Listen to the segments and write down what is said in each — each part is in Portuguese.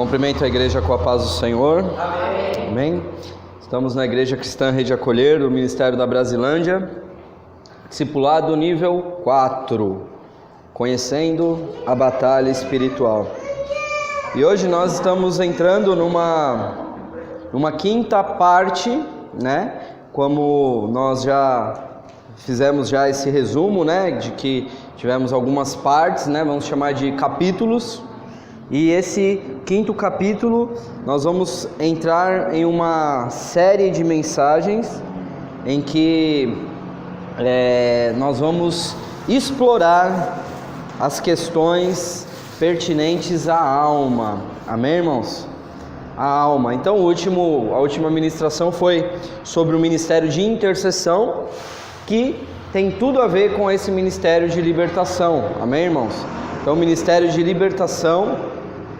Cumprimento a igreja com a paz do Senhor. Amém. Amém. Estamos na Igreja Cristã Rede Acolher, do Ministério da Brasilândia, discipulado nível 4, conhecendo a batalha espiritual. E hoje nós estamos entrando numa quinta parte, né? Como nós já fizemos esse resumo, né? De que tivemos algumas partes, né? Vamos chamar de capítulos. E esse quinto capítulo, nós vamos entrar em uma série de mensagens em que nós vamos explorar as questões pertinentes à alma. Amém, irmãos? A alma. Então, a última ministração foi sobre o ministério de intercessão, que tem tudo a ver com esse ministério de libertação. Amém, irmãos? Então, o ministério de libertação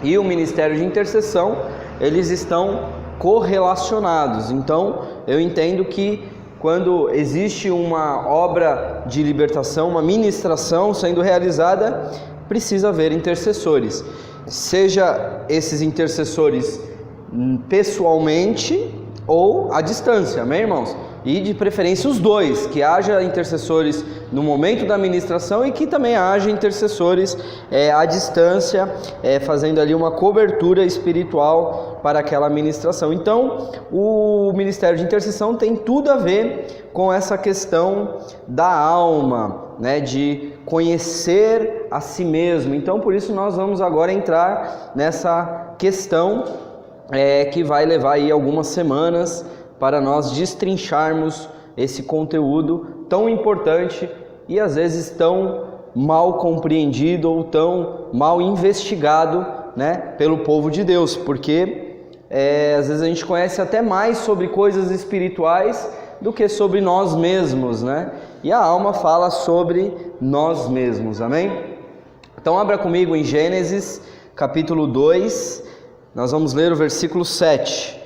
e o ministério de intercessão, eles estão correlacionados. Então, eu entendo que quando existe uma obra de libertação, uma ministração sendo realizada, precisa haver intercessores. Seja esses intercessores pessoalmente ou à distância, amém, irmãos? E de preferência os dois, que haja intercessores no momento da ministração e que também haja intercessores à distância, fazendo ali uma cobertura espiritual para aquela ministração. Então, o ministério de intercessão tem tudo a ver com essa questão da alma, né, de conhecer a si mesmo. Então, por isso nós vamos agora entrar nessa questão que vai levar aí algumas semanas para nós destrincharmos esse conteúdo tão importante e às vezes tão mal compreendido ou tão mal investigado, né, pelo povo de Deus, porque às vezes a gente conhece até mais sobre coisas espirituais do que sobre nós mesmos, né? E a alma fala sobre nós mesmos, amém? Então abra comigo em Gênesis capítulo 2, nós vamos ler o versículo 7,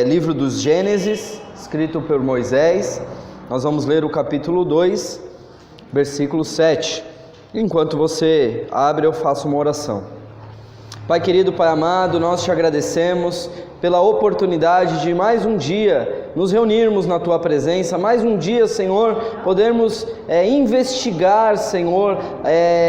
livro dos Gênesis, escrito por Moisés. Nós vamos ler o capítulo 2, versículo 7. Enquanto você abre, eu faço uma oração. Pai querido, Pai amado, nós te agradecemos pela oportunidade de mais um dia nos reunirmos na Tua presença, mais um dia, Senhor, podermos investigar, Senhor,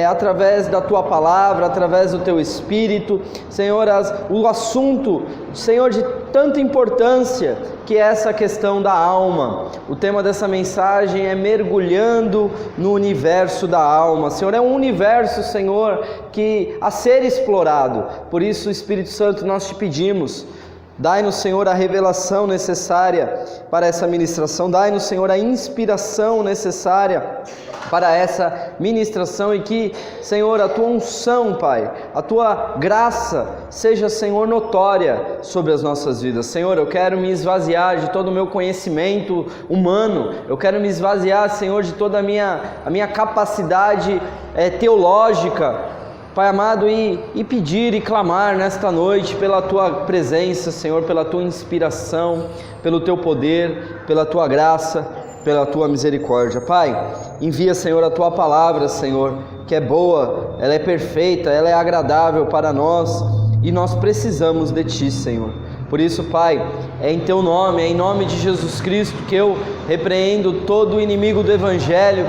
através da Tua palavra, através do Teu Espírito, Senhor, o assunto, Senhor, de tanta importância, que é essa questão da alma. O tema dessa mensagem é mergulhando no universo da alma. Senhor, é um universo, Senhor, que a ser explorado. Por isso, Espírito Santo, nós te pedimos, dai-nos, Senhor, a revelação necessária para essa ministração, dai-nos, Senhor, a inspiração necessária para essa ministração e que, Senhor, a Tua unção, Pai, a Tua graça seja, Senhor, notória sobre as nossas vidas. Senhor, eu quero me esvaziar de todo o meu conhecimento humano, eu quero me esvaziar, Senhor, de toda a minha capacidade teológica, Pai amado, e pedir e clamar nesta noite pela Tua presença, Senhor, pela Tua inspiração, pelo Teu poder, pela Tua graça, pela Tua misericórdia. Pai, envia, Senhor, a Tua palavra, Senhor, que é boa, ela é perfeita, ela é agradável para nós e nós precisamos de Ti, Senhor. Por isso, Pai, é em Teu nome, é em nome de Jesus Cristo que eu repreendo todo o inimigo do Evangelho.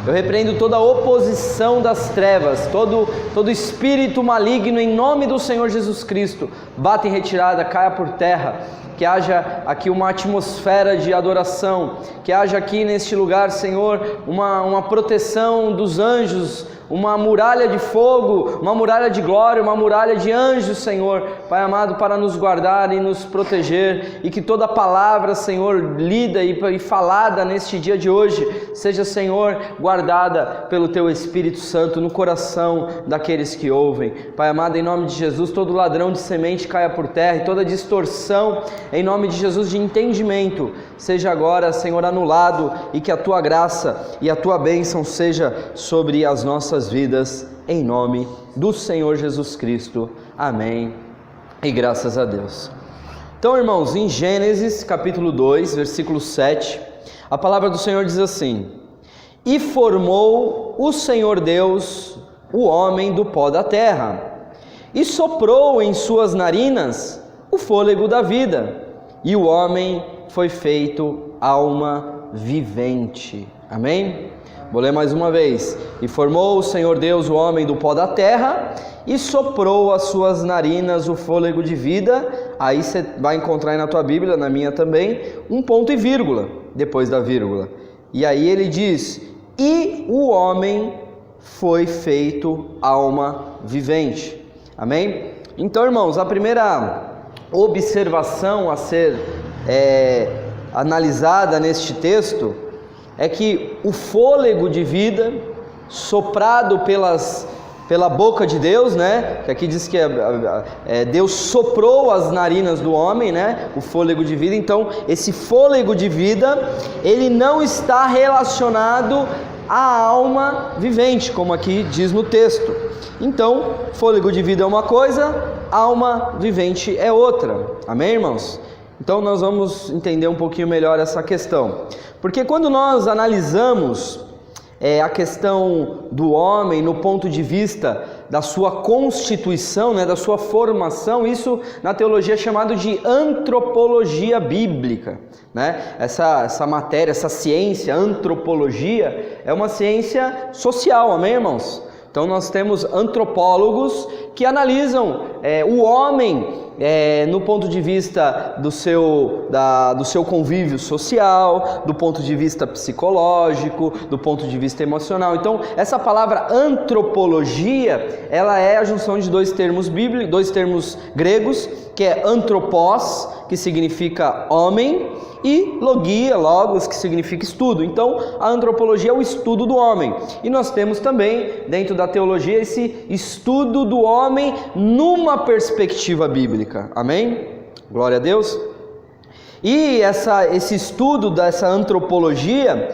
Eu repreendo toda a oposição das trevas, todo espírito maligno, em nome do Senhor Jesus Cristo. Bata em retirada, caia por terra. Que haja aqui uma atmosfera de adoração. Que haja aqui neste lugar, Senhor, uma proteção dos anjos, uma muralha de fogo, uma muralha de glória, uma muralha de anjos, Senhor, Pai amado, para nos guardar e nos proteger, e que toda palavra, Senhor, lida e falada neste dia de hoje, seja, Senhor, guardada pelo Teu Espírito Santo no coração daqueles que ouvem. Pai amado, em nome de Jesus, todo ladrão de semente caia por terra, e toda distorção, em nome de Jesus, de entendimento, seja agora, Senhor, anulado, e que a Tua graça e a Tua bênção seja sobre as nossas vidas, em nome do Senhor Jesus Cristo. Amém. E graças a Deus. Então, irmãos, em Gênesis capítulo 2, versículo 7, a palavra do Senhor diz assim: E formou o Senhor Deus o homem do pó da terra, e soprou em suas narinas o fôlego da vida, e o homem foi feito alma vivente. Amém? Vou ler mais uma vez. E formou o Senhor Deus o homem do pó da terra, e soprou às suas narinas o fôlego de vida. Aí você vai encontrar aí na tua Bíblia, na minha também, um ponto e vírgula, depois da vírgula. E aí ele diz, e o homem foi feito alma vivente. Amém? Então, irmãos, a primeira observação a ser analisada neste texto é que o fôlego de vida soprado pela boca de Deus, né? Que aqui diz que Deus soprou as narinas do homem, né? O fôlego de vida. Então, esse fôlego de vida, ele não está relacionado à alma vivente, como aqui diz no texto. Então, fôlego de vida é uma coisa, alma vivente é outra. Amém, irmãos? Então nós vamos entender um pouquinho melhor essa questão. Porque quando nós analisamos a questão do homem no ponto de vista da sua constituição, né, da sua formação, isso na teologia é chamado de antropologia bíblica, né? Essa matéria, essa ciência, antropologia, é uma ciência social, amém, irmãos? Então nós temos antropólogos que analisam o homem no ponto de vista do seu convívio social, do ponto de vista psicológico, do ponto de vista emocional. Então essa palavra antropologia, ela é a junção de dois termos bíblicos, dois termos gregos, que é anthropos, que significa homem, e logia, logos, que significa estudo. Então a antropologia é o estudo do homem, e nós temos também dentro da teologia esse estudo do homem numa perspectiva bíblica. Amém? Glória a Deus. E esse estudo dessa antropologia,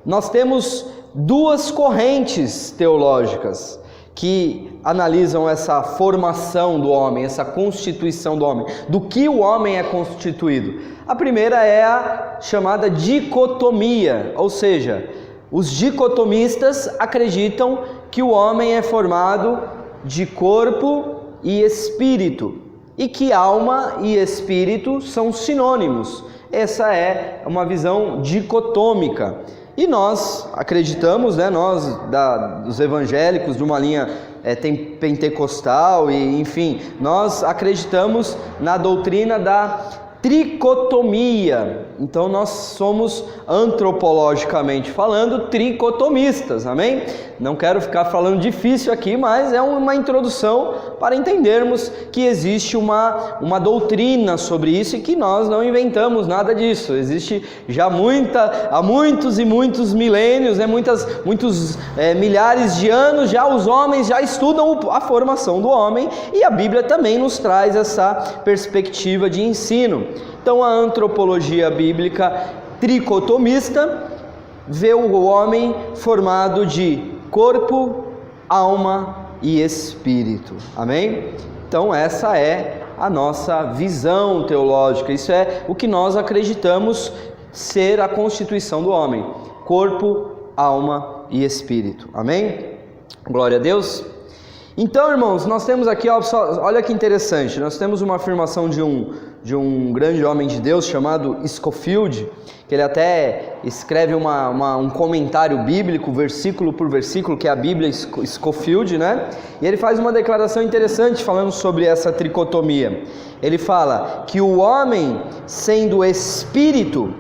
nós temos duas correntes teológicas que analisam essa formação do homem, essa constituição do homem, do que o homem é constituído. A primeira é a chamada dicotomia, ou seja, os dicotomistas acreditam que o homem é formado de corpo e espírito, e que alma e espírito são sinônimos. Essa é uma visão dicotômica. E nós acreditamos, né, dos evangélicos, de uma linha pentecostal, e enfim, nós acreditamos na doutrina da tricotomia. Então nós somos, antropologicamente falando, tricotomistas, amém? Não quero ficar falando difícil aqui, mas é uma introdução para entendermos que existe uma doutrina sobre isso e que nós não inventamos nada disso. Existe já há muitos e muitos milênios, né? Muitos milhares de anos, já os homens já estudam a formação do homem, e a Bíblia também nos traz essa perspectiva de ensino. Então a antropologia bíblica tricotomista vê o homem formado de corpo, alma e espírito. Amém? Então essa é a nossa visão teológica. Isso é o que nós acreditamos ser a constituição do homem: corpo, alma e espírito. Amém? Glória a Deus. Então, irmãos, nós temos aqui, olha que interessante, nós temos uma afirmação de um grande homem de Deus chamado Scofield, que ele até escreve um comentário bíblico, versículo por versículo, que é a Bíblia Scofield, né? E ele faz uma declaração interessante falando sobre essa tricotomia. Ele fala que o homem, sendo espírito,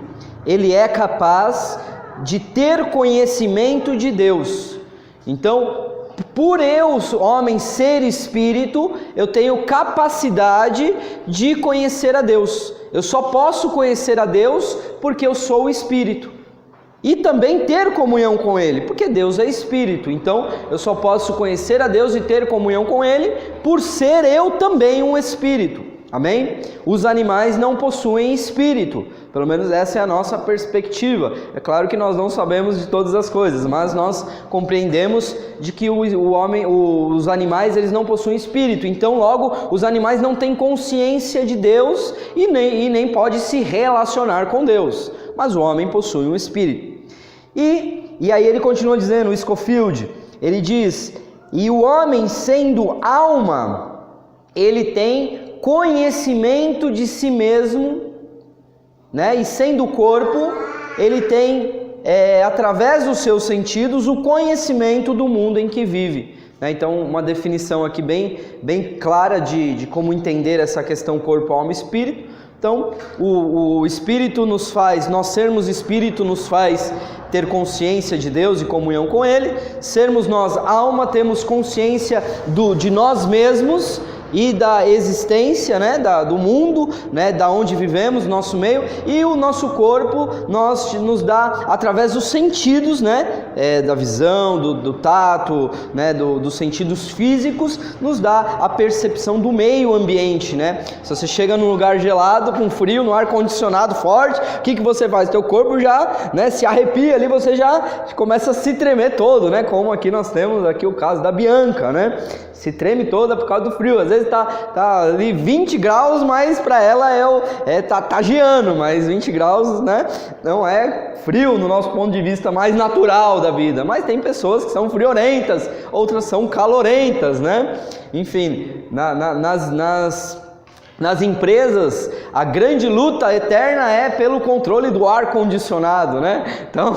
ele é capaz de ter conhecimento de Deus. Então, por eu, homem, ser espírito, eu tenho capacidade de conhecer a Deus. Eu só posso conhecer a Deus porque eu sou o espírito. E também ter comunhão com Ele, porque Deus é espírito. Então, eu só posso conhecer a Deus e ter comunhão com Ele por ser eu também um espírito. Amém? Os animais não possuem espírito, pelo menos essa é a nossa perspectiva. É claro que nós não sabemos de todas as coisas, mas nós compreendemos de que os animais, eles não possuem espírito. Então logo os animais não têm consciência de Deus e nem pode se relacionar com Deus, mas o homem possui um espírito. E aí ele continua dizendo, o Scofield, ele diz: e o homem sendo alma, ele tem conhecimento de si mesmo, né? E sendo corpo, ele tem, através dos seus sentidos, o conhecimento do mundo em que vive. Então, uma definição aqui bem clara de como entender essa questão corpo, alma e espírito. Então, o espírito nos faz, nós sermos espírito nos faz ter consciência de Deus e comunhão com Ele. Sermos nós alma, temos consciência de nós mesmos e da existência, né, do mundo, né, da onde vivemos, nosso meio, e o nosso corpo nos dá, através dos sentidos, né, da visão, do tato, né, dos sentidos físicos, nos dá a percepção do meio ambiente, né. Se você chega num lugar gelado, com frio, no ar condicionado forte, o que você faz? Teu corpo já, né, se arrepia ali, você já começa a se tremer todo, né, como aqui nós temos aqui o caso da Bianca, né, se treme toda por causa do frio. Às vezes tá ali 20 graus, mas para ela tá geando, mas 20 graus, né, não é frio no nosso ponto de vista mais natural da vida. Mas tem pessoas que são friorentas, outras são calorentas, né? Enfim, nas empresas, a grande luta eterna é pelo controle do ar-condicionado, né? Então,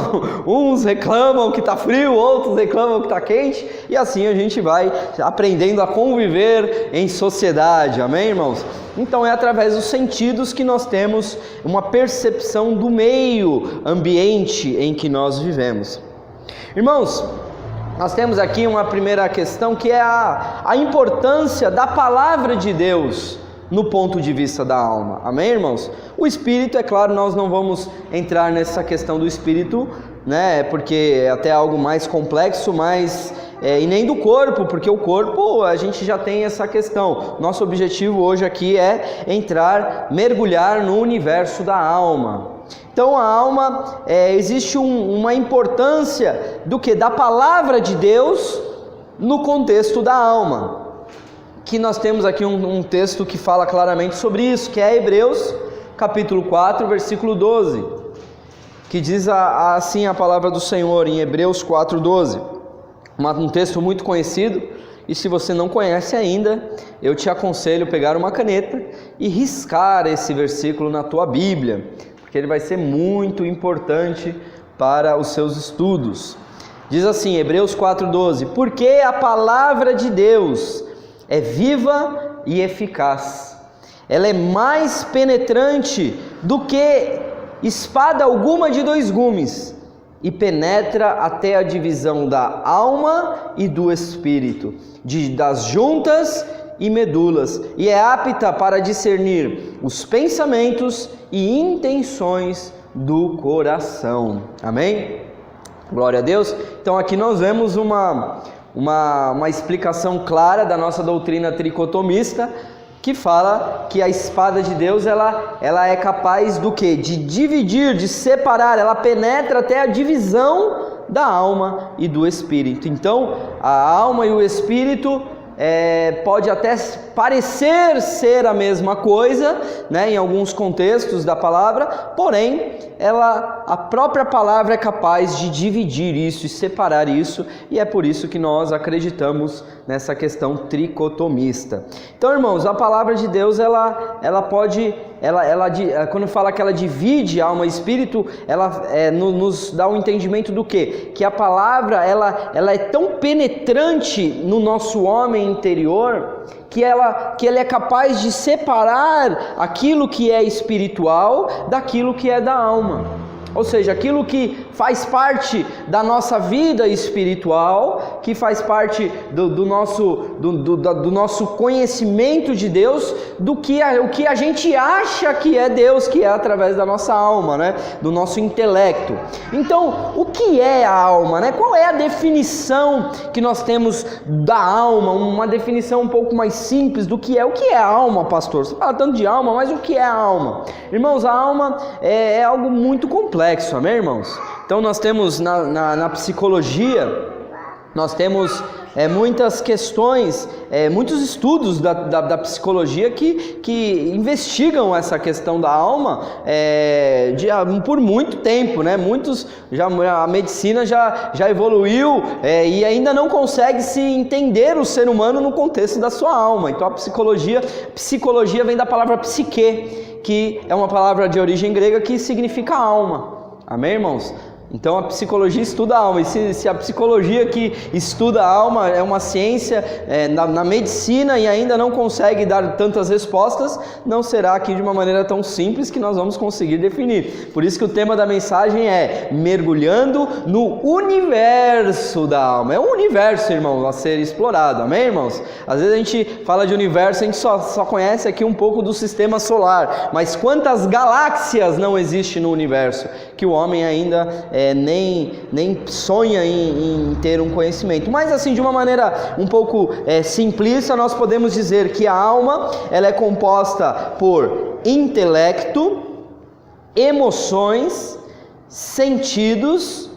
uns reclamam que está frio, outros reclamam que está quente, e assim a gente vai aprendendo a conviver em sociedade, amém, irmãos? Então, é através dos sentidos que nós temos uma percepção do meio ambiente em que nós vivemos. Irmãos, nós temos aqui uma primeira questão que é a importância da palavra de Deus no ponto de vista da alma, amém, irmãos? O espírito, é claro, nós não vamos entrar nessa questão do espírito, né, porque é até algo mais complexo, e nem do corpo, porque o corpo a gente já tem essa questão. Nosso objetivo hoje aqui é mergulhar no universo da alma. Então a alma, existe uma importância da palavra de Deus no contexto da alma. Que nós temos aqui um texto que fala claramente sobre isso, que é Hebreus capítulo 4, versículo 12, que diz assim a palavra do Senhor em Hebreus 4, 12, um texto muito conhecido, e se você não conhece ainda, eu te aconselho pegar uma caneta e riscar esse versículo na tua Bíblia, porque ele vai ser muito importante para os seus estudos. Diz assim, Hebreus 4, 12, porque a palavra de Deus é viva e eficaz, ela é mais penetrante do que espada alguma de 2 gumes, e penetra até a divisão da alma e do espírito, das juntas e medulas, e é apta para discernir os pensamentos e intenções do coração. Amém? Glória a Deus. Então aqui nós vemos uma explicação clara da nossa doutrina tricotomista, que fala que a espada de Deus ela é capaz do quê? De dividir, de separar, ela penetra até a divisão da alma e do espírito. Então a alma e o espírito pode até parecer ser a mesma coisa, né, em alguns contextos da palavra, porém a própria palavra é capaz de dividir isso e separar isso, e é por isso que nós acreditamos nessa questão tricotomista. Então, irmãos, a palavra de Deus quando fala que ela divide alma e espírito, ela nos dá um entendimento do quê? Que a palavra ela é tão penetrante no nosso homem interior que ela é capaz de separar aquilo que é espiritual daquilo que é da alma. Ou seja, aquilo que faz parte da nossa vida espiritual, que faz parte do nosso conhecimento de Deus, o que a gente acha que é Deus, que é através da nossa alma, né? Do nosso intelecto. Então, o que é a alma, né? Qual é a definição que nós temos da alma? Uma definição um pouco mais simples do que é. O que é a alma, pastor? Você fala tanto de alma, mas o que é a alma? Irmãos, a alma é algo muito complexo, amém, irmãos? Então nós temos na psicologia, nós temos muitas questões, muitos estudos da psicologia que investigam essa questão da alma por muito tempo, né? A medicina já evoluiu e ainda não consegue se entender o ser humano no contexto da sua alma. Então a psicologia vem da palavra psique, que é uma palavra de origem grega que significa alma. Amém, irmãos? Então a psicologia estuda a alma, e se a psicologia que estuda a alma é uma ciência na medicina e ainda não consegue dar tantas respostas, não será aqui de uma maneira tão simples que nós vamos conseguir definir. Por isso que o tema da mensagem é mergulhando no universo da alma. É um universo, irmão, a ser explorado, amém, irmãos? Às vezes a gente fala de universo, a gente só conhece aqui um pouco do sistema solar, mas quantas galáxias não existem no universo que o homem ainda nem sonha em ter um conhecimento. Mas assim, de uma maneira um pouco simplista, nós podemos dizer que a alma ela é composta por intelecto, emoções, sentidos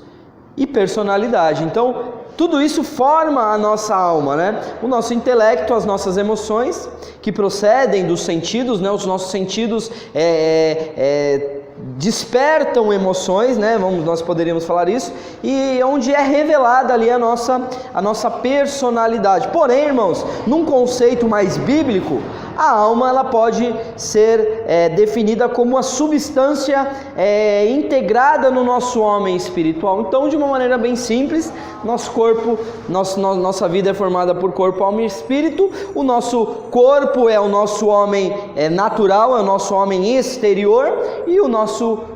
e personalidade. Então, tudo isso forma a nossa alma, né? O nosso intelecto, as nossas emoções, que procedem dos sentidos, né? Os nossos sentidos despertam emoções, né? Nós poderíamos falar isso, e onde é revelada ali a nossa personalidade. Porém, irmãos, num conceito mais bíblico, a alma ela pode ser definida como uma substância integrada no nosso homem espiritual. Então, de uma maneira bem simples, nosso corpo, nossa vida é formada por corpo, alma e espírito. O nosso corpo é o nosso homem natural, é o nosso homem exterior, e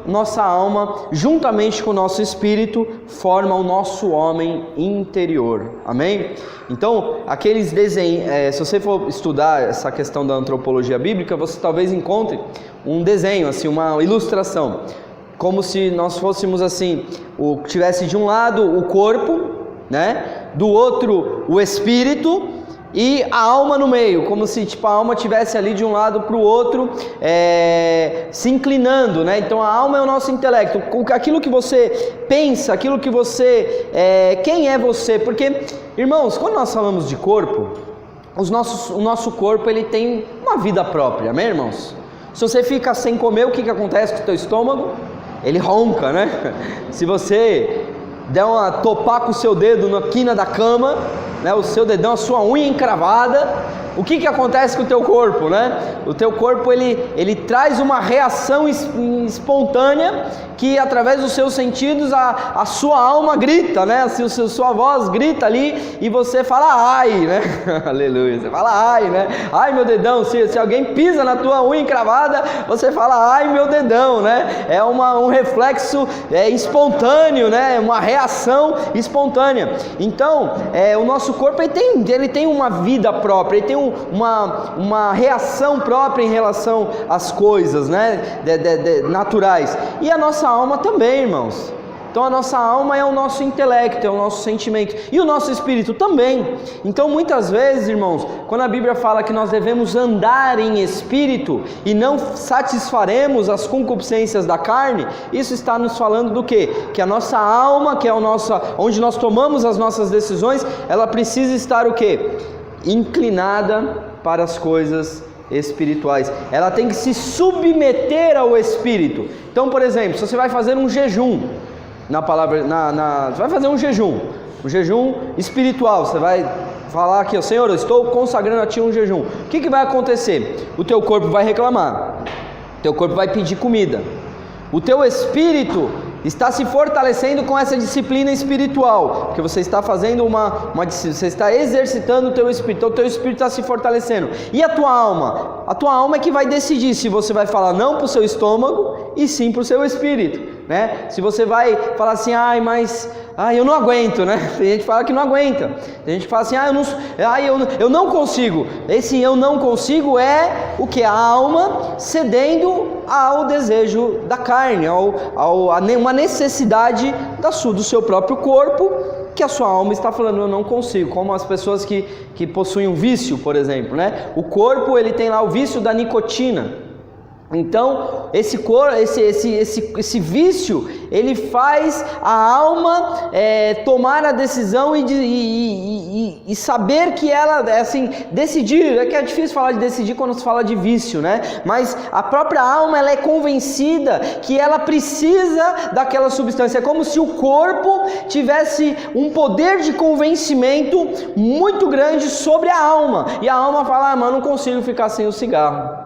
nossa alma, juntamente com o nosso espírito, forma o nosso homem interior. Amém? Então, aqueles desenhos, se você for estudar essa questão da antropologia bíblica, você talvez encontre um desenho, assim, uma ilustração, como se nós fôssemos assim, tivesse de um lado o corpo, né? Do outro o espírito e a alma no meio, como se a alma estivesse ali de um lado para o outro, se inclinando, né? Então a alma é o nosso intelecto, aquilo que você pensa, aquilo que você, quem é você? Porque, irmãos, quando nós falamos de corpo, o nosso corpo ele tem uma vida própria, amém, irmãos? Se você fica sem comer, o que acontece com o teu estômago? Ele ronca, né? Se você der uma topar com o seu dedo na quina da cama, né, o seu dedão, a sua unha encravada, o que acontece com o teu corpo, né? O teu corpo ele traz uma reação espontânea que através dos seus sentidos a sua alma grita, né? Sua voz grita ali e você fala ai, né? Aleluia, você fala ai, né? Ai meu dedão, se alguém pisa na tua unha encravada, você fala ai meu dedão, né? É um reflexo espontâneo, né? Uma reação espontânea. Então, o nosso corpo ele tem uma vida própria, ele tem uma reação própria em relação às coisas, né? Naturais. E a nossa alma também, irmãos. Então a nossa alma é o nosso intelecto, é o nosso sentimento, e o nosso espírito também. Então muitas vezes, irmãos, quando a Bíblia fala que nós devemos andar em espírito e não satisfaremos as concupiscências da carne, isso está nos falando do quê? Que a nossa alma, que é onde nós tomamos as nossas decisões, ela precisa estar o quê? Inclinada para as coisas espirituais. Ela tem que se submeter ao espírito. Então, por exemplo, se você vai fazer um jejum, você vai fazer um jejum espiritual, você vai falar aqui, Senhor, eu estou consagrando a Ti um jejum. O que vai acontecer? O teu corpo vai reclamar, o teu corpo vai pedir comida, o teu espírito está se fortalecendo com essa disciplina espiritual, porque você está fazendo você está exercitando o teu espírito, então o teu espírito está se fortalecendo. E a tua alma? A tua alma é que vai decidir se você vai falar não para o seu estômago e sim para o seu espírito, né? Se você vai falar assim, eu não aguento, né? Tem gente que fala que não aguenta, tem gente que fala assim, eu não consigo. Esse eu não consigo é o que? A alma cedendo ao desejo da carne, a uma necessidade do seu próprio corpo, que a sua alma está falando, eu não consigo. Como as pessoas que possuem um vício, por exemplo, né? O corpo ele tem lá o vício da nicotina. Então, esse vício, ele faz a alma tomar a decisão e saber que ela, assim, decidir. É que é difícil falar de decidir quando se fala de vício, né? Mas a própria alma, ela é convencida que ela precisa daquela substância. É como se o corpo tivesse um poder de convencimento muito grande sobre a alma. E a alma fala, mas eu não consigo ficar sem o cigarro.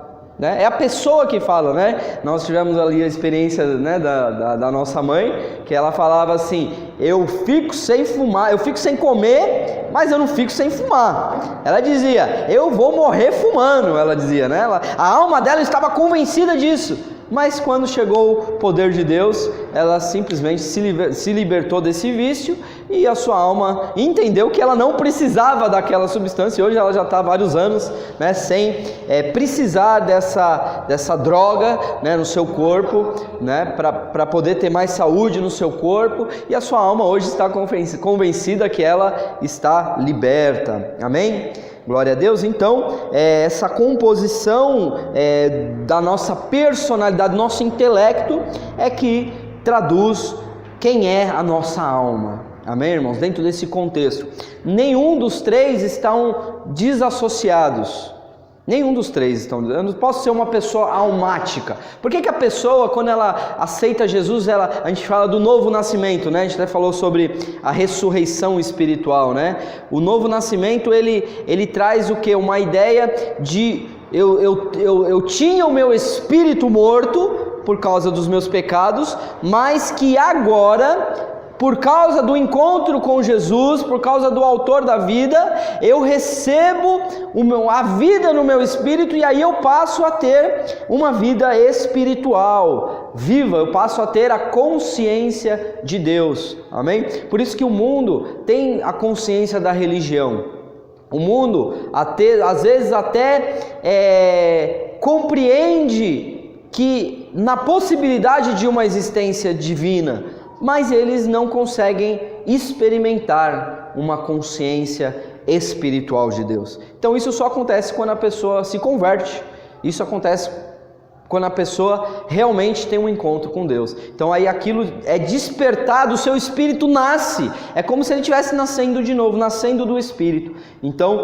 É a pessoa que fala, né? Nós tivemos ali a experiência, né, da nossa mãe, que ela falava assim: eu fico sem fumar, eu fico sem comer, mas eu não fico sem fumar. Ela dizia: eu vou morrer fumando, ela dizia, né? A alma dela estava convencida disso. Mas quando chegou o poder de Deus, ela simplesmente se libertou desse vício e a sua alma entendeu que ela não precisava daquela substância. E hoje ela já está há vários anos, né, sem precisar dessa droga, né, no seu corpo, né, para poder ter mais saúde no seu corpo. E a sua alma hoje está convencida que ela está liberta. Amém? Glória a Deus. Então, essa composição da nossa personalidade, do nosso intelecto, é que traduz quem é a nossa alma. Amém, irmãos? Dentro desse contexto, nenhum dos três estão desassociados. Nenhum dos três estão. Eu não posso ser uma pessoa almática. Por que a pessoa, quando ela aceita Jesus, a gente fala do novo nascimento, né? A gente até falou sobre a ressurreição espiritual, né? O novo nascimento, ele traz o quê? Uma ideia de eu tinha o meu espírito morto por causa dos meus pecados, mas que agora, por causa do encontro com Jesus, por causa do autor da vida, eu recebo a vida no meu espírito e aí eu passo a ter uma vida espiritual viva, eu passo a ter a consciência de Deus. Amém? Por isso que o mundo tem a consciência da religião. O mundo às vezes até compreende que na possibilidade de uma existência divina, mas eles não conseguem experimentar uma consciência espiritual de Deus. Então isso só acontece quando a pessoa se converte. Isso acontece quando a pessoa realmente tem um encontro com Deus. Então aí aquilo é despertado, o seu espírito nasce. É como se ele estivesse nascendo de novo, nascendo do espírito. Então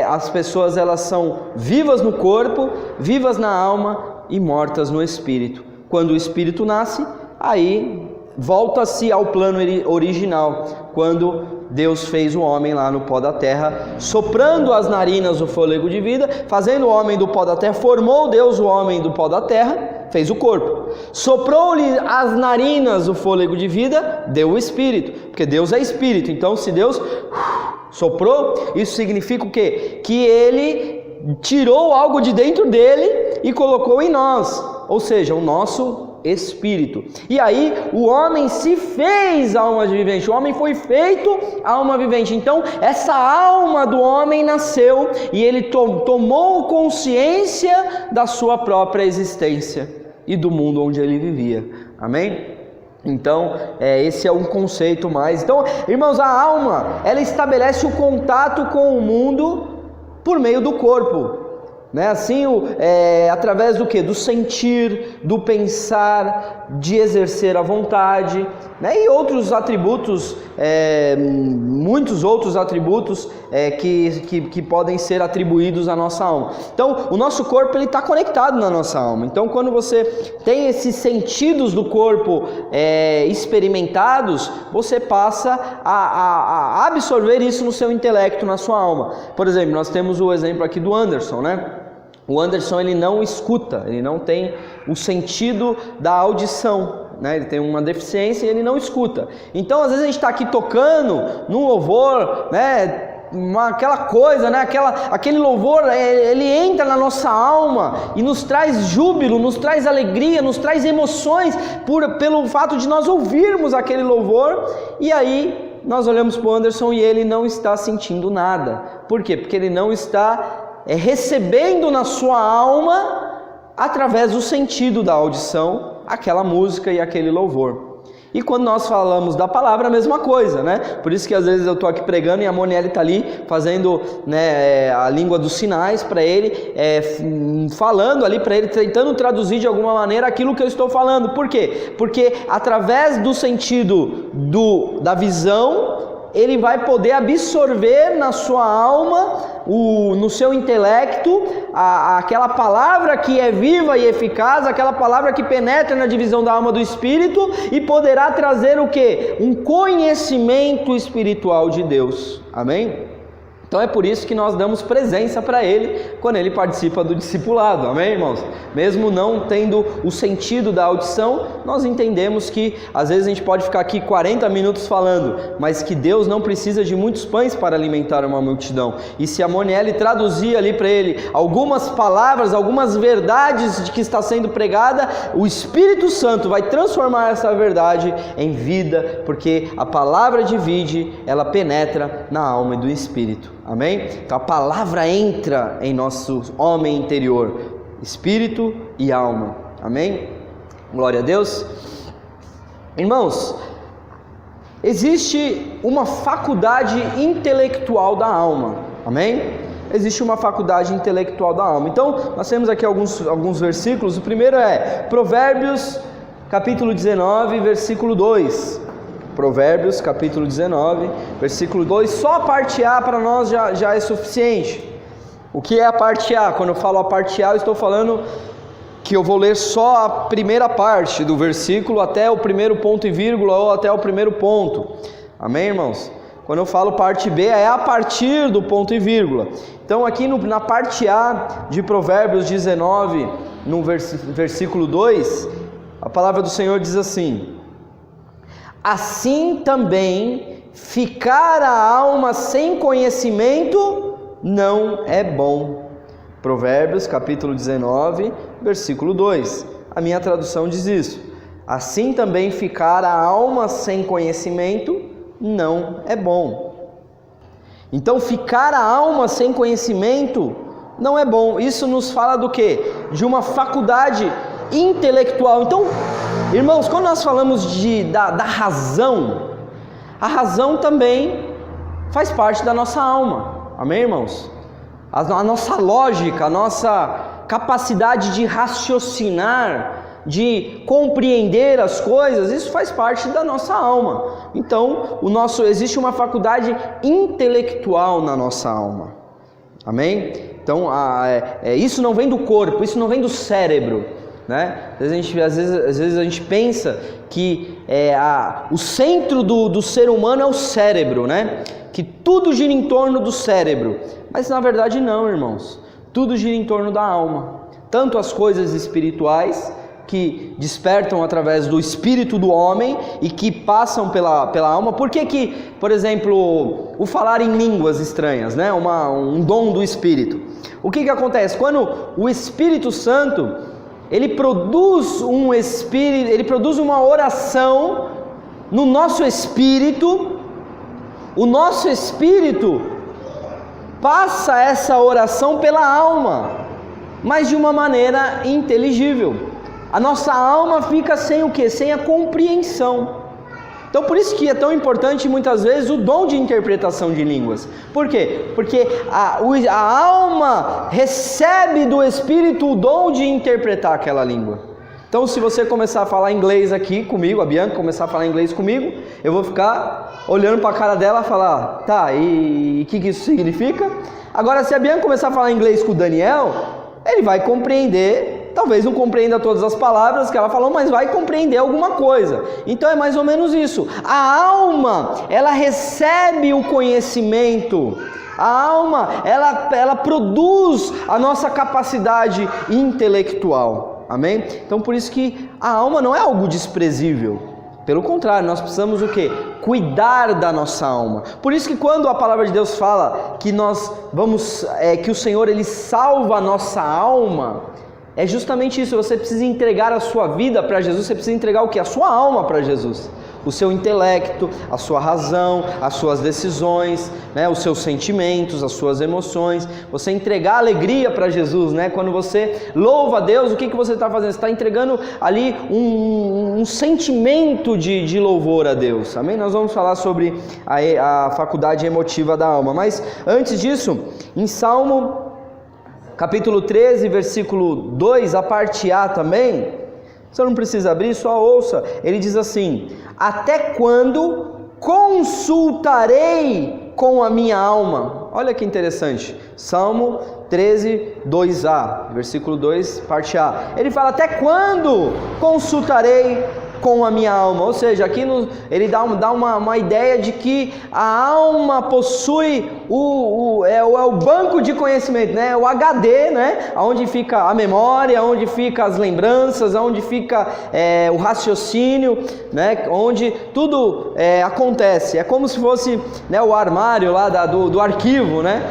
as pessoas, elas são vivas no corpo, vivas na alma e mortas no espírito. Quando o espírito nasce, aí volta-se ao plano original, quando Deus fez o homem lá no pó da terra, soprando às narinas o fôlego de vida, fazendo o homem do pó da terra, formou Deus o homem do pó da terra, fez o corpo, soprou-lhe às narinas o fôlego de vida, deu o espírito, porque Deus é espírito. Então se Deus soprou, isso significa o quê? Que Ele tirou algo de dentro dele e colocou em nós, ou seja, o nosso espírito. E aí o homem se fez alma vivente, o homem foi feito alma vivente. Então essa alma do homem nasceu e ele tomou consciência da sua própria existência e do mundo onde ele vivia. Amém? Então esse é um conceito mais. Então, irmãos, a alma, ela estabelece o contato com o mundo por meio do corpo, né? Assim, através do que? Do sentir, do pensar, de exercer a vontade, né? E outros atributos, muitos outros atributos que podem ser atribuídos à nossa alma. Então o nosso corpo, ele está conectado na nossa alma. Então quando você tem esses sentidos do corpo experimentados, você passa a absorver isso no seu intelecto, na sua alma. Por exemplo, nós temos o exemplo aqui do Anderson, né? O Anderson, ele não escuta, ele não tem o sentido da audição, né? Ele tem uma deficiência e ele não escuta. Então, às vezes a gente está aqui tocando num louvor, né? Aquela coisa, né? Aquele louvor, ele entra na nossa alma e nos traz júbilo, nos traz alegria, nos traz emoções pelo fato de nós ouvirmos aquele louvor. E aí nós olhamos para o Anderson e ele não está sentindo nada. Por quê? Porque ele não está recebendo na sua alma, através do sentido da audição, aquela música e aquele louvor. E quando nós falamos da palavra, a mesma coisa, né? Por isso que às vezes eu estou aqui pregando e a Monielle está ali fazendo, né, a língua dos sinais para ele, falando ali para ele, tentando traduzir de alguma maneira aquilo que eu estou falando. Por quê? Porque através do sentido da visão, ele vai poder absorver na sua alma, no seu intelecto, aquela palavra que é viva e eficaz, aquela palavra que penetra na divisão da alma do espírito e poderá trazer o quê? Um conhecimento espiritual de Deus. Amém? Então é por isso que nós damos presença para ele quando ele participa do discipulado, amém, irmãos? Mesmo não tendo o sentido da audição, nós entendemos que às vezes a gente pode ficar aqui 40 minutos falando, mas que Deus não precisa de muitos pães para alimentar uma multidão. E se a Monielle traduzir ali para ele algumas palavras, algumas verdades de que está sendo pregada, o Espírito Santo vai transformar essa verdade em vida, porque a palavra divide, ela penetra na alma e do espírito. Amém? Então a palavra entra em nosso homem interior, espírito e alma. Amém? Glória a Deus. Irmãos, existe uma faculdade intelectual da alma. Amém? Existe uma faculdade intelectual da alma. Então, nós temos aqui alguns versículos. O primeiro é Provérbios, capítulo 19, versículo 2. Provérbios, capítulo 19, versículo 2, só a parte A para nós já é suficiente. O que é a parte A? Quando eu falo a parte A, eu estou falando que eu vou ler só a primeira parte do versículo até o primeiro ponto e vírgula ou até o primeiro ponto. Amém, irmãos? Quando eu falo parte B, é a partir do ponto e vírgula. Então aqui na parte A de Provérbios 19, no versículo 2, a palavra do Senhor diz assim: assim também, ficar a alma sem conhecimento não é bom. Provérbios, capítulo 19, versículo 2. A minha tradução diz isso. Assim também, ficar a alma sem conhecimento não é bom. Então, ficar a alma sem conhecimento não é bom. Isso nos fala do quê? De uma faculdade intelectual. Então, irmãos, quando nós falamos da razão, a razão também faz parte da nossa alma, amém, irmãos? A nossa lógica, a nossa capacidade de raciocinar, de compreender as coisas, isso faz parte da nossa alma. Então, existe uma faculdade intelectual na nossa alma, amém? Então, isso não vem do corpo, isso não vem do cérebro, né? Às vezes a gente pensa que o centro do ser humano é o cérebro, né? Que tudo gira em torno do cérebro, mas na verdade não, irmãos. Tudo gira em torno da alma. Tanto as coisas espirituais que despertam através do espírito do homem e que passam pela alma. Por que, por exemplo, o falar em línguas estranhas, né? Um dom do espírito. O que acontece? Quando o Espírito Santo ele produz uma oração no nosso espírito, o nosso espírito passa essa oração pela alma, mas de uma maneira inteligível. A nossa alma fica sem o quê? Sem a compreensão. Então por isso que é tão importante muitas vezes o dom de interpretação de línguas. Por quê? Porque a alma recebe do Espírito o dom de interpretar aquela língua. Então se você começar a falar inglês aqui comigo, a Bianca começar a falar inglês comigo, eu vou ficar olhando para a cara dela e falar, tá, e o que isso significa? Agora se a Bianca começar a falar inglês com o Daniel, ele vai compreender. Talvez não compreenda todas as palavras que ela falou, mas vai compreender alguma coisa. Então é mais ou menos isso. A alma, ela recebe o conhecimento. A alma, ela produz a nossa capacidade intelectual. Amém? Então por isso que a alma não é algo desprezível. Pelo contrário, nós precisamos o quê? Cuidar da nossa alma. Por isso que quando a palavra de Deus fala que que o Senhor ele salva a nossa alma, é justamente isso. Você precisa entregar a sua vida para Jesus. Você precisa entregar o quê? A sua alma para Jesus. o seu intelecto, a sua razão, as suas decisões, né? Os seus sentimentos, as suas emoções. Você entregar alegria para Jesus, né? Quando você louva a Deus, o que você está fazendo? Você está entregando ali um sentimento de louvor a Deus, amém? Nós vamos falar sobre a faculdade emotiva da alma, mas antes disso, em Salmo capítulo 13, versículo 2, a parte A também, você não precisa abrir, só ouça, ele diz assim: até quando consultarei com a minha alma? Olha que interessante, Salmo 13, 2a, versículo 2, parte A, ele fala: até quando consultarei com a minha alma? Ou seja, aqui ele dá uma ideia de que a alma possui o banco de conhecimento, né? O HD, né? Onde fica a memória, onde fica as lembranças, onde fica o raciocínio, né? Onde tudo acontece. É como se fosse, né, o armário lá do arquivo, né?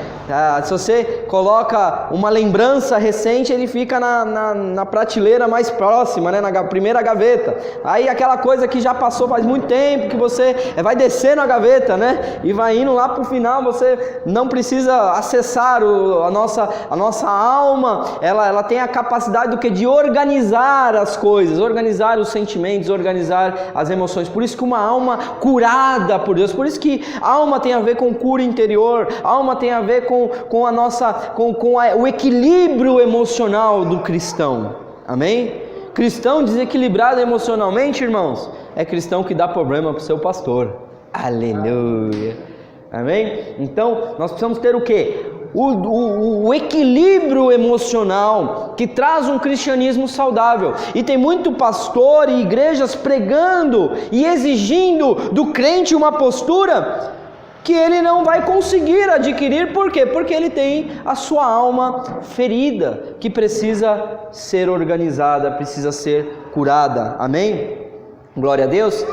Se você coloca uma lembrança recente, ele fica na prateleira mais próxima, né? Na primeira gaveta. Aí aquela coisa que já passou faz muito tempo, que você vai descendo a gaveta, né? E vai indo lá para o final, você não precisa acessar a nossa alma. Ela tem a capacidade de organizar as coisas, organizar os sentimentos, organizar as emoções. Por isso que uma alma curada por Deus, por isso que alma tem a ver com cura interior, alma tem a ver com o equilíbrio emocional do cristão, amém? Cristão desequilibrado emocionalmente, irmãos, é cristão que dá problema para o seu pastor, aleluia, amém? Então, nós precisamos ter o quê? O equilíbrio emocional que traz um cristianismo saudável. E tem muito pastor e igrejas pregando e exigindo do crente uma postura que ele não vai conseguir adquirir. Por quê? Porque ele tem a sua alma ferida, que precisa ser organizada, precisa ser curada, amém? Glória a Deus.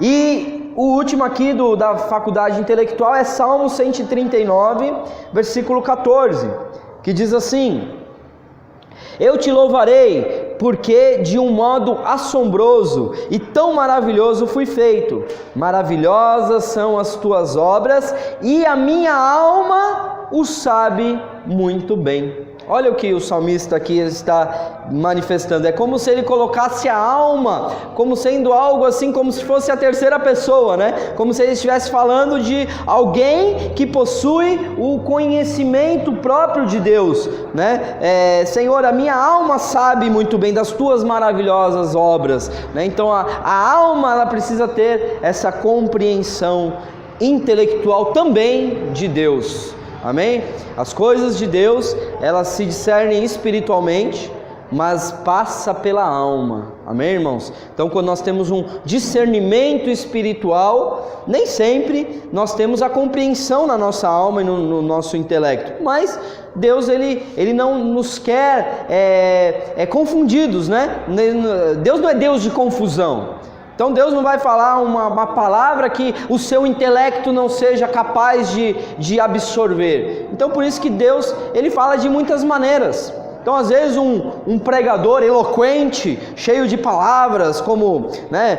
E o último aqui da faculdade intelectual é Salmo 139, versículo 14, que diz assim: eu te louvarei, porque de um modo assombroso e tão maravilhoso fui feito. Maravilhosas são as tuas obras, e a minha alma o sabe muito bem. Olha o que o salmista aqui está manifestando. É como se ele colocasse a alma como sendo algo assim, como se fosse a terceira pessoa, né? Como se ele estivesse falando de alguém que possui o conhecimento próprio de Deus, né? Senhor, a minha alma sabe muito bem das tuas maravilhosas obras, né? Então a alma, ela precisa ter essa compreensão intelectual também de Deus. Amém? As coisas de Deus, elas se discernem espiritualmente, mas passa pela alma. Amém, irmãos? Então, quando nós temos um discernimento espiritual, nem sempre nós temos a compreensão na nossa alma e no nosso intelecto, mas Deus, ele não nos quer confundidos, né? Deus não é Deus de confusão. Então Deus não vai falar uma palavra que o seu intelecto não seja capaz de absorver. Então por isso que Deus, ele fala de muitas maneiras. Então às vezes um pregador eloquente, cheio de palavras como, né,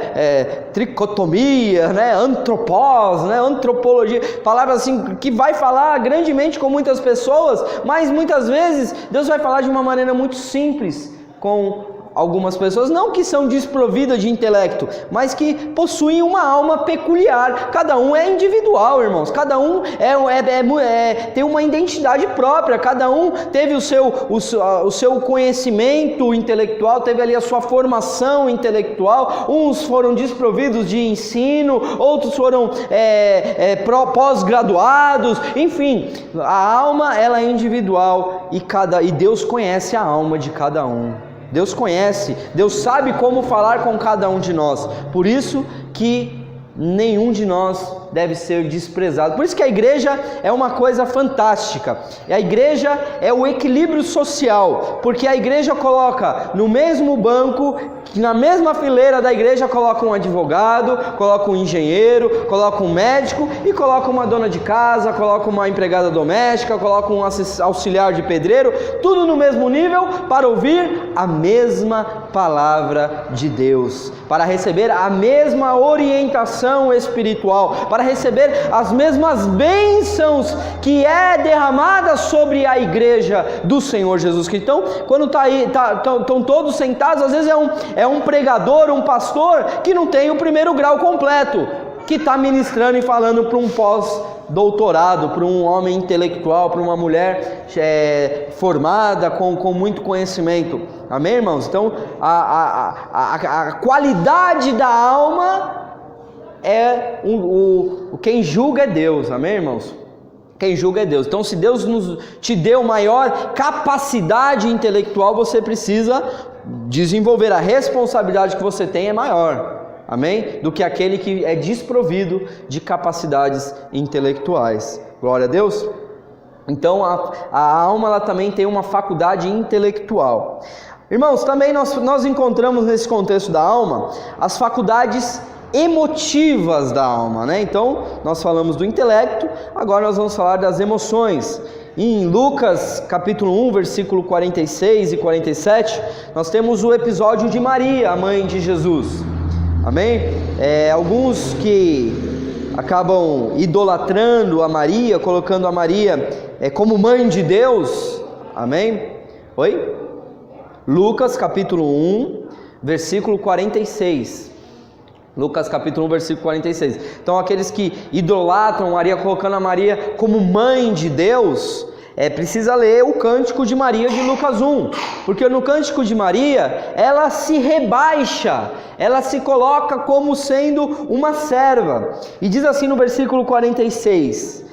tricotomia, né, antropós, né, antropologia, palavras assim que vai falar grandemente com muitas pessoas, mas muitas vezes Deus vai falar de uma maneira muito simples com algumas pessoas, não que são desprovidas de intelecto, mas que possuem uma alma peculiar. Cada um é individual, irmãos. Cada um tem uma identidade própria. Cada um teve o seu conhecimento intelectual, teve ali a sua formação intelectual. Uns foram desprovidos de ensino, outros foram pós-graduados. Enfim, a alma, ela é individual e Deus conhece a alma de cada um. Deus conhece, Deus sabe como falar com cada um de nós. Por isso que nenhum de nós deve ser desprezado. Por isso que a igreja é uma coisa fantástica. A igreja é o equilíbrio social, porque a igreja coloca no mesmo banco, na mesma fileira da igreja, coloca um advogado, coloca um engenheiro, coloca um médico e coloca uma dona de casa, coloca uma empregada doméstica, coloca um auxiliar de pedreiro, tudo no mesmo nível para ouvir a mesma palavra de Deus, para receber a mesma orientação espiritual, para receber as mesmas bênçãos que é derramada sobre a igreja do Senhor Jesus Cristo. Então, quando estão todos sentados, às vezes é um pregador, um pastor que não tem o primeiro grau completo, que está ministrando e falando para um pós-doutorado, para um homem intelectual, para uma mulher formada com muito conhecimento. Amém, irmãos? Então, a qualidade da alma quem julga é Deus. Amém, irmãos? Quem julga é Deus. Então, se Deus te deu maior capacidade intelectual, você precisa desenvolver. A responsabilidade que você tem é maior, amém? Do que aquele que é desprovido de capacidades intelectuais. Glória a Deus. Então a alma, ela também tem uma faculdade intelectual. Irmãos, também nós encontramos nesse contexto da alma as faculdades emotivas da alma, né? Então nós falamos do intelecto, agora nós vamos falar das emoções. Em Lucas capítulo 1, versículo 46 e 47, nós temos o episódio de Maria, a mãe de Jesus. Amém? Alguns que acabam idolatrando a Maria, colocando a Maria como mãe de Deus. Amém? Oi? Lucas capítulo 1, versículo 46. Lucas capítulo 1, versículo 46. Então aqueles que idolatram Maria, colocando a Maria como mãe de Deus, precisa ler o Cântico de Maria de Lucas 1, porque no Cântico de Maria, ela se rebaixa, ela se coloca como sendo uma serva, e diz assim no versículo 46,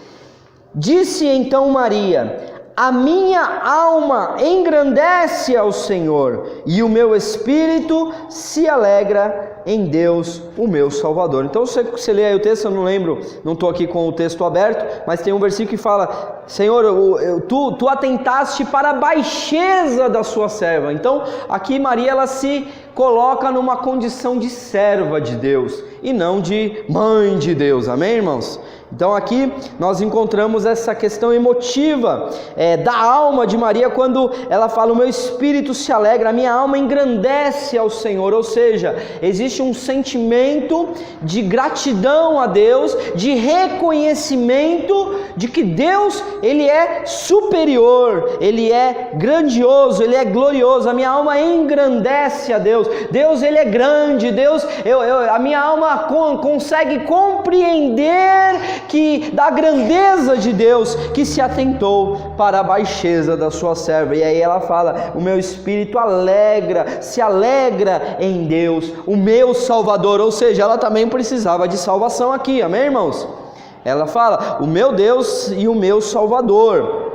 disse então Maria, a minha alma engrandece ao Senhor, e o meu espírito se alegra em Deus, o meu Salvador. Então você lê aí o texto, eu não lembro, não estou aqui com o texto aberto, mas tem um versículo que fala, Senhor, tu atentaste para a baixeza da sua serva. Então aqui Maria, ela se coloca numa condição de serva de Deus, e não de mãe de Deus, amém, irmãos? Então aqui nós encontramos essa questão emotiva da alma de Maria, quando ela fala, o meu espírito se alegra, a minha alma engrandece ao Senhor, ou seja, existe um sentimento de gratidão a Deus, de reconhecimento de que Deus, Ele é superior, Ele é grandioso, Ele é glorioso, a minha alma engrandece a Deus, Deus Ele é grande, Deus, a minha alma consegue compreender que da grandeza de Deus, que se atentou para a baixeza da sua serva. E aí ela fala, o meu espírito se alegra em Deus, o meu Salvador. Ou seja, ela também precisava de salvação aqui, amém, irmãos? Ela fala, o meu Deus e o meu Salvador.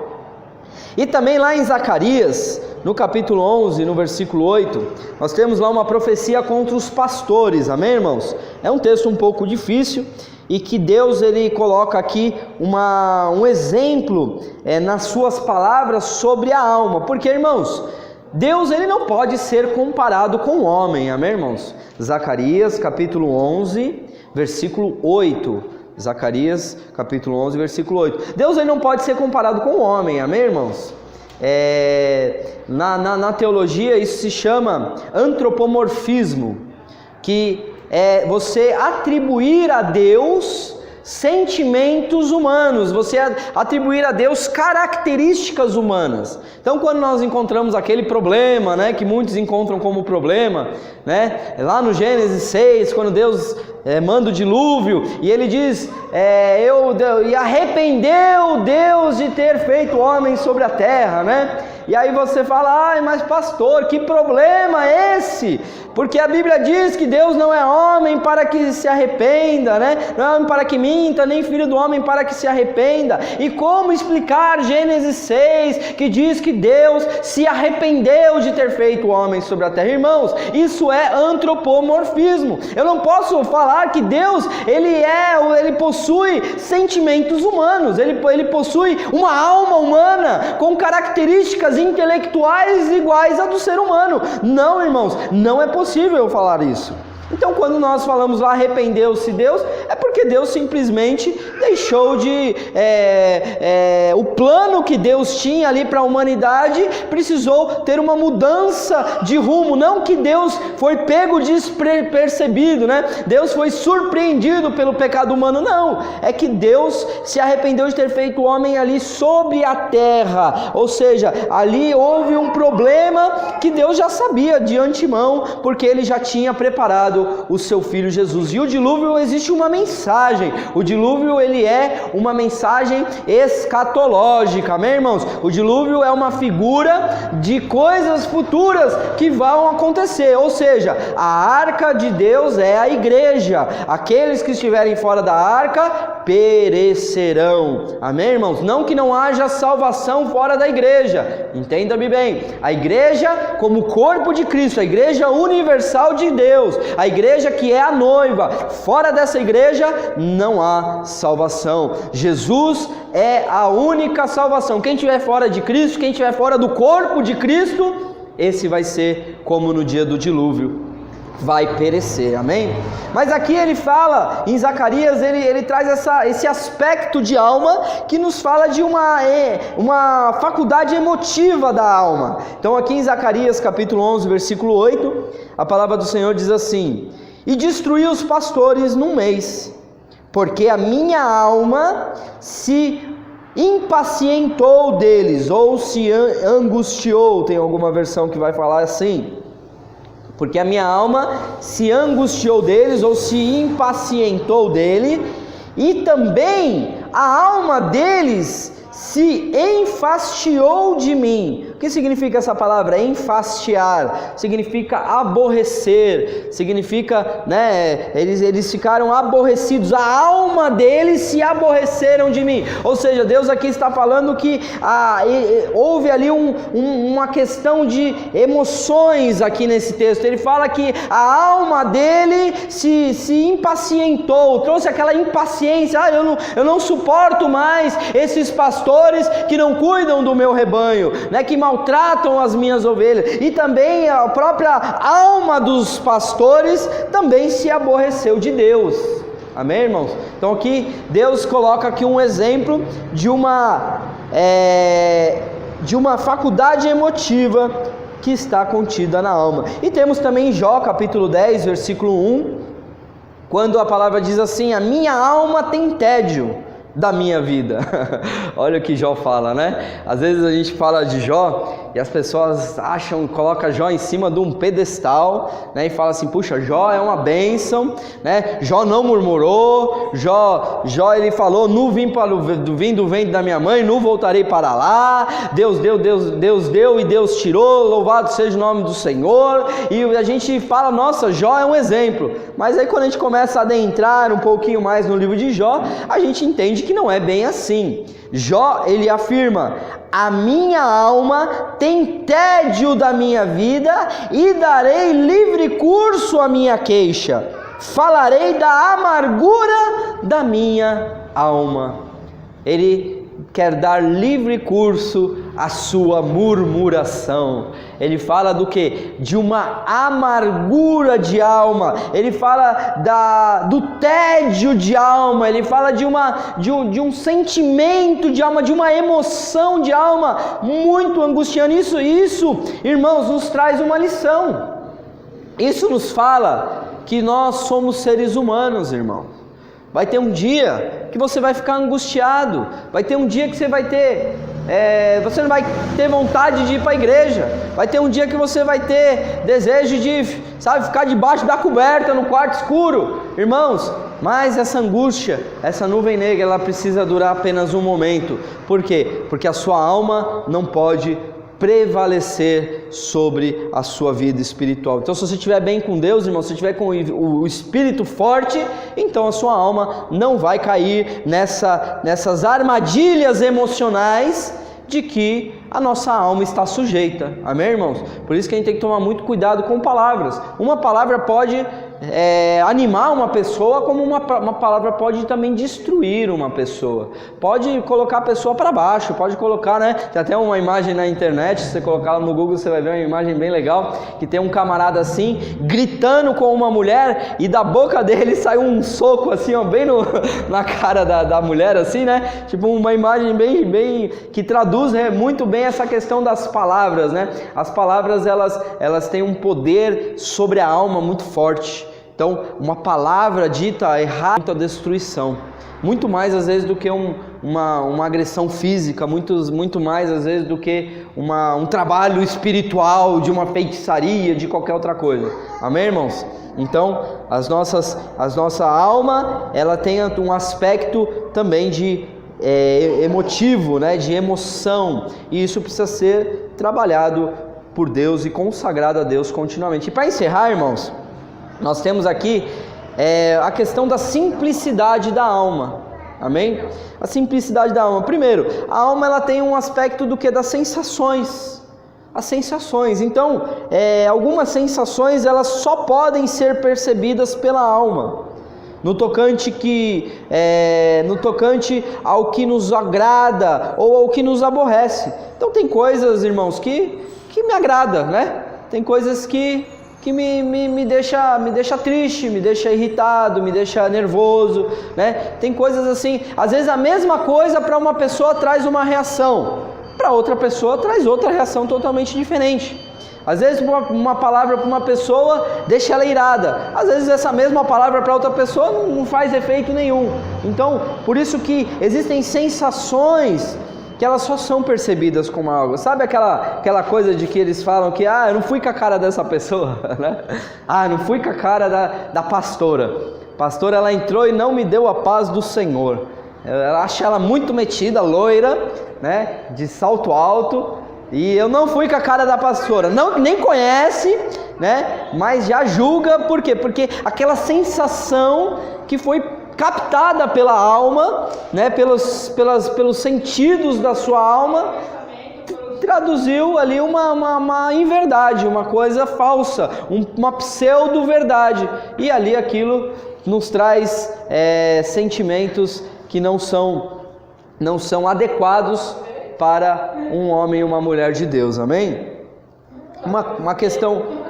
E também lá em Zacarias, no capítulo 11, no versículo 8, nós temos lá uma profecia contra os pastores, amém, irmãos? É um texto um pouco difícil, e que Deus, Ele coloca aqui um exemplo nas suas palavras sobre a alma, porque, irmãos, Deus, Ele não pode ser comparado com o homem, amém, irmãos? Zacarias capítulo 11, versículo 8, Zacarias capítulo 11, versículo 8, Deus, Ele não pode ser comparado com o homem, amém, irmãos? Na teologia isso se chama antropomorfismo, que é você atribuir a Deus sentimentos humanos, você atribuir a Deus características humanas. Então quando nós encontramos aquele problema, né, que muitos encontram como problema, né, lá no Gênesis 6, quando Deus manda o dilúvio, e Ele diz, e arrependeu Deus de ter feito homem sobre a terra, né? E aí você fala, ai, mas pastor, que problema é esse? Porque a Bíblia diz que Deus não é homem para que se arrependa, né? Não é homem para que minta, nem filho do homem para que se arrependa. E como explicar Gênesis 6, que diz que Deus se arrependeu de ter feito o homem sobre a terra? Irmãos, isso é antropomorfismo. Eu não posso falar que Deus, ele possui sentimentos humanos, ele possui uma alma humana com características intelectuais iguais à do ser humano. Não, irmãos, não é possível eu falar isso. Então, quando nós falamos lá, arrependeu-se Deus, é porque Deus simplesmente deixou de... o plano que Deus tinha ali para a humanidade precisou ter uma mudança de rumo. Não que Deus foi pego despercebido, né? Deus foi surpreendido pelo pecado humano, não. É que Deus se arrependeu de ter feito o homem ali sobre a terra. Ou seja, ali houve um problema que Deus já sabia de antemão, porque Ele já tinha preparado o seu Filho Jesus. E o dilúvio, existe uma mensagem. O dilúvio, ele é uma mensagem escatológica, amém, irmãos? O dilúvio é uma figura de coisas futuras que vão acontecer. Ou seja, a arca de Deus é a igreja. Aqueles que estiverem fora da arca perecerão, amém, irmãos? Não que não haja salvação fora da igreja, entenda-me bem, a igreja como corpo de Cristo, a igreja universal de Deus, a igreja que é a noiva. Fora dessa igreja não há salvação. Jesus é a única salvação. Quem estiver fora de Cristo, quem estiver fora do corpo de Cristo, esse vai ser como no dia do dilúvio, vai perecer, amém? Mas aqui ele fala, em Zacarias, ele traz esse aspecto de alma, que nos fala de uma faculdade emotiva da alma. Então aqui em Zacarias capítulo 11, versículo 8, a palavra do Senhor diz assim: e destruí os pastores num mês, porque a minha alma se impacientou deles, ou se angustiou, tem alguma versão que vai falar assim, porque a minha alma se angustiou deles, ou se impacientou dele, e também a alma deles se enfastiou de mim. O que significa essa palavra? Enfastiar, significa aborrecer, significa, eles ficaram aborrecidos, a alma deles se aborreceram de mim. Ou seja, Deus aqui está falando que houve ali uma questão de emoções aqui nesse texto. Ele fala que a alma dele se impacientou, trouxe aquela impaciência. Eu não suporto mais esses pastores que não cuidam do meu rebanho, que maltratam as minhas ovelhas. E também a própria alma dos pastores também se aborreceu de Deus, amém, irmãos? Então aqui Deus coloca aqui um exemplo de uma faculdade emotiva que está contida na alma. E temos também Jó capítulo 10 versículo 1, quando a palavra diz assim: a minha alma tem tédio da minha vida. Olha o que Jó fala, né? Às vezes a gente fala de Jó e as pessoas colocam Jó em cima de um pedestal, e fala assim: puxa, Jó é uma bênção, Jó não murmurou, Jó ele falou: nu vim do ventre da minha mãe, nu voltarei para lá, Deus deu e Deus tirou, louvado seja o nome do Senhor. E a gente fala: nossa, Jó é um exemplo. Mas aí quando a gente começa a adentrar um pouquinho mais no livro de Jó, a gente entende que não é bem assim. Jó, ele afirma: a minha alma tem tédio da minha vida e darei livre curso à minha queixa, falarei da amargura da minha alma. Ele quer dar livre curso à sua murmuração. Ele fala do que? De uma amargura de alma. Ele fala do tédio de alma. Ele fala de um sentimento de alma, de uma emoção de alma muito angustiante. Isso, irmãos, nos traz uma lição. Isso nos fala que nós somos seres humanos, irmão. Vai ter um dia que você vai ficar angustiado. Vai ter um dia que você vai ter... você não vai ter vontade de ir para a igreja. Vai ter um dia que você vai ter desejo de, ficar debaixo da coberta, no quarto escuro. Irmãos, mas essa angústia, essa nuvem negra, ela precisa durar apenas um momento. Por quê? Porque a sua alma não pode prevalecer sobre a sua vida espiritual. Então, se você estiver bem com Deus, irmão, se você estiver com o espírito forte, então a sua alma não vai cair nessas armadilhas emocionais de que a nossa alma está sujeita. Amém, irmãos? Por isso que a gente tem que tomar muito cuidado com palavras. Uma palavra pode animar uma pessoa, como uma palavra pode também destruir uma pessoa. Pode colocar a pessoa para baixo, pode colocar, né? Tem até uma imagem na internet, se você colocar lá no Google, você vai ver uma imagem bem legal, que tem um camarada assim, gritando com uma mulher, e da boca dele sai um soco assim, ó, bem na cara da mulher, assim, né? Tipo uma imagem bem que traduz, né, muito bem essa questão das palavras, né? As palavras, elas têm um poder sobre a alma muito forte. Então, uma palavra dita errada, muita destruição. Muito mais às vezes do que uma agressão física, muito mais às vezes do que um trabalho espiritual, de uma feitiçaria, de qualquer outra coisa. Amém, irmãos? Então, a nossa alma, ela tem um aspecto também de emotivo, né, de emoção, e isso precisa ser trabalhado por Deus e consagrado a Deus continuamente. E para encerrar, irmãos, nós temos aqui a questão da simplicidade da alma. Amém? A simplicidade da alma. Primeiro, a alma, ela tem um aspecto do que? Das sensações. As sensações. Então, algumas sensações, elas só podem ser percebidas pela alma. No tocante ao que nos agrada ou ao que nos aborrece. Então tem coisas, irmãos, que me agrada, né? Tem coisas que me deixa triste, me deixa irritado, me deixa nervoso, né? Tem coisas assim, às vezes a mesma coisa para uma pessoa traz uma reação, para outra pessoa traz outra reação totalmente diferente. Às vezes uma palavra para uma pessoa deixa ela irada, às vezes essa mesma palavra para outra pessoa não faz efeito nenhum. Então, por isso que existem sensações que elas só são percebidas como algo. Sabe aquela coisa de que eles falam que eu não fui com a cara dessa pessoa, né? Não fui com a cara da pastora. A pastora, ela entrou e não me deu a paz do Senhor. Eu acho ela muito metida, loira, né? De salto alto. E eu não fui com a cara da pastora, nem conhece, né? Mas já julga, por quê? Porque aquela sensação que foi captada pela alma, né? Pelos sentidos da sua alma, traduziu ali uma inverdade, uma coisa falsa, uma pseudo-verdade. E ali aquilo nos traz sentimentos que não são adequados para um homem e uma mulher de Deus, amém? Uma questão.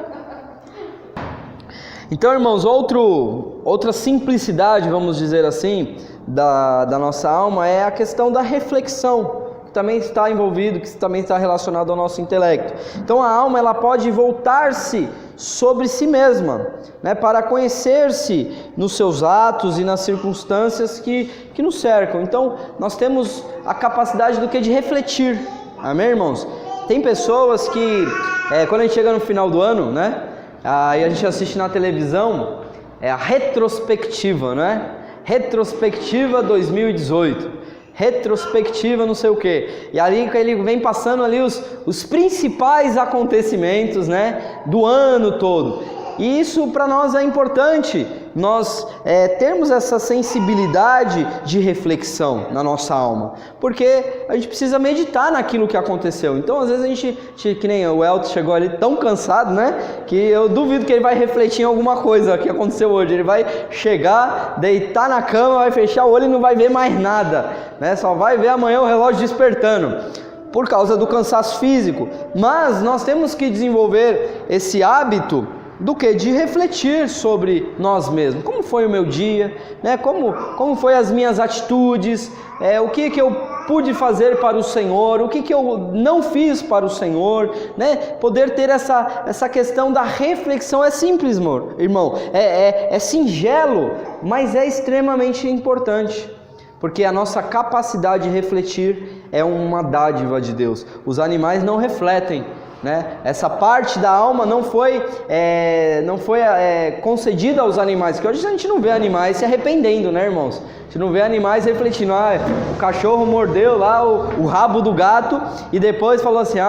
Então, irmãos, outra simplicidade, vamos dizer assim, da nossa alma é a questão da reflexão, que também está envolvido, que também está relacionado ao nosso intelecto. Então, a alma, ela pode voltar-se sobre si mesma, né, para conhecer-se nos seus atos e nas circunstâncias que nos cercam. Então, nós temos a capacidade do que? De refletir. Amém, irmãos? Tem pessoas que, quando a gente chega no final do ano, né, aí a gente assiste na televisão, a retrospectiva, né? Retrospectiva 2018. Retrospectiva não sei o que, e ali ele vem passando ali os principais acontecimentos, né, do ano todo. E isso para nós é importante, nós termos essa sensibilidade de reflexão na nossa alma, porque a gente precisa meditar naquilo que aconteceu. Então às vezes a gente, que nem o Elton chegou ali tão cansado, né, que eu duvido que ele vai refletir em alguma coisa que aconteceu hoje. Ele vai chegar, deitar na cama, vai fechar o olho e não vai ver mais nada, né, só vai ver amanhã o relógio despertando, por causa do cansaço físico. Mas nós temos que desenvolver esse hábito do que? De refletir sobre nós mesmos. Como foi o meu dia, né? Como foi as minhas atitudes, o que eu pude fazer para o Senhor, o que eu não fiz para o Senhor, né? Poder ter essa questão da reflexão é simples, irmão, é singelo, mas é extremamente importante. Porque a nossa capacidade de refletir é uma dádiva de Deus. Os animais não refletem, né? Essa parte da alma não foi concedida aos animais, que hoje a gente não vê animais se arrependendo, né, irmãos? A gente não vê animais refletindo, o cachorro mordeu lá o rabo do gato e depois falou assim,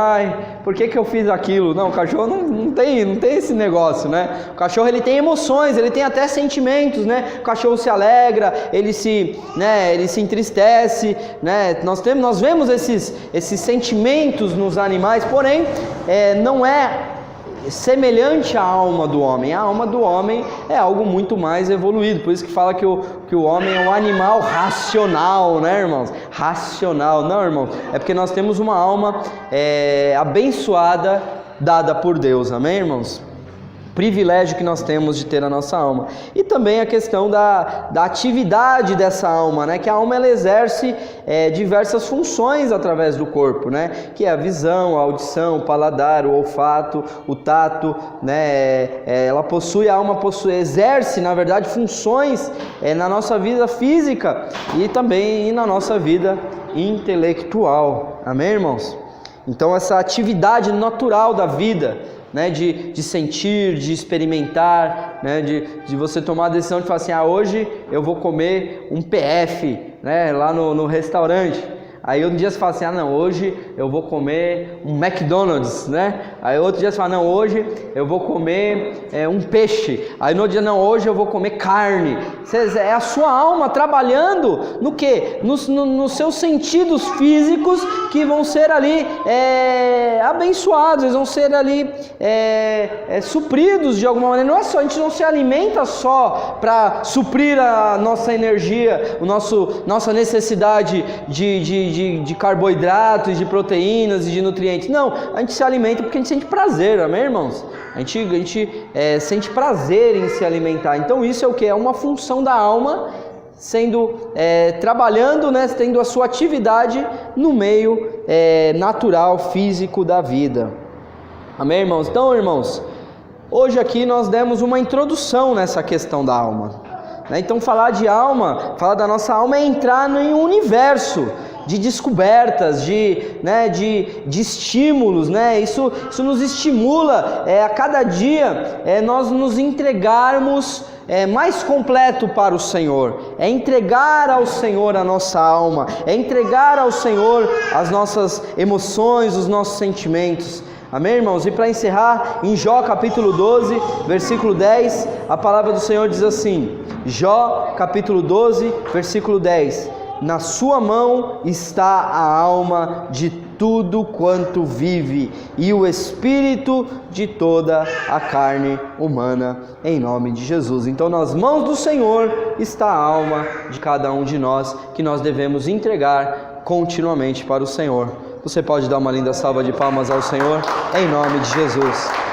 por que eu fiz aquilo? Não, o cachorro não tem esse negócio, né? O cachorro, ele tem emoções, ele tem até sentimentos, né? O cachorro se alegra, ele se entristece, né? Nós vemos esses sentimentos nos animais, porém, não é semelhante à alma do homem. A alma do homem é algo muito mais evoluído, por isso que fala que o homem é um animal racional, né, irmãos? Racional, não, irmãos, é porque nós temos uma alma abençoada, dada por Deus, amém, irmãos? Privilégio que nós temos de ter a nossa alma. E também a questão da atividade dessa alma, né? Que a alma, ela exerce diversas funções através do corpo, né? Que é a visão, a audição, o paladar, o olfato, o tato, né? A alma exerce, na verdade, funções na nossa vida física e também na nossa vida intelectual. Amém, irmãos? Então, essa atividade natural da vida, né, de sentir, de experimentar, né, de você tomar a decisão de falar assim, hoje eu vou comer um PF, né, lá no restaurante. Aí um dia você fala assim, não, hoje eu vou comer um McDonald's, né? Aí outro dia você fala, não, hoje eu vou comer um peixe. Aí no outro dia, não, hoje eu vou comer carne. É a sua alma trabalhando no quê? Nos seus sentidos físicos que vão ser ali abençoados, eles vão ser ali supridos de alguma maneira. Não é só, a gente não se alimenta só para suprir a nossa energia, nossa necessidade de carboidratos, de proteínas e de nutrientes. Não, a gente se alimenta porque a gente sente prazer, amém, irmãos? A gente sente prazer em se alimentar. Então isso é o que? É uma função da alma trabalhando, né, tendo a sua atividade no meio natural, físico da vida. Amém, irmãos? Então, irmãos, hoje aqui nós demos uma introdução nessa questão da alma. Então falar de alma, falar da nossa alma é entrar em um universo de descobertas, de estímulos, né? Isso nos estimula a cada dia nós nos entregarmos mais completo para o Senhor, é entregar ao Senhor a nossa alma, é entregar ao Senhor as nossas emoções, os nossos sentimentos. Amém, irmãos? E para encerrar, em Jó capítulo 12, versículo 10, a palavra do Senhor diz assim, Jó capítulo 12, versículo 10, na sua mão está a alma de tudo quanto vive e o espírito de toda a carne humana, em nome de Jesus. Então nas mãos do Senhor está a alma de cada um de nós, que nós devemos entregar continuamente para o Senhor. Você pode dar uma linda salva de palmas ao Senhor, em nome de Jesus.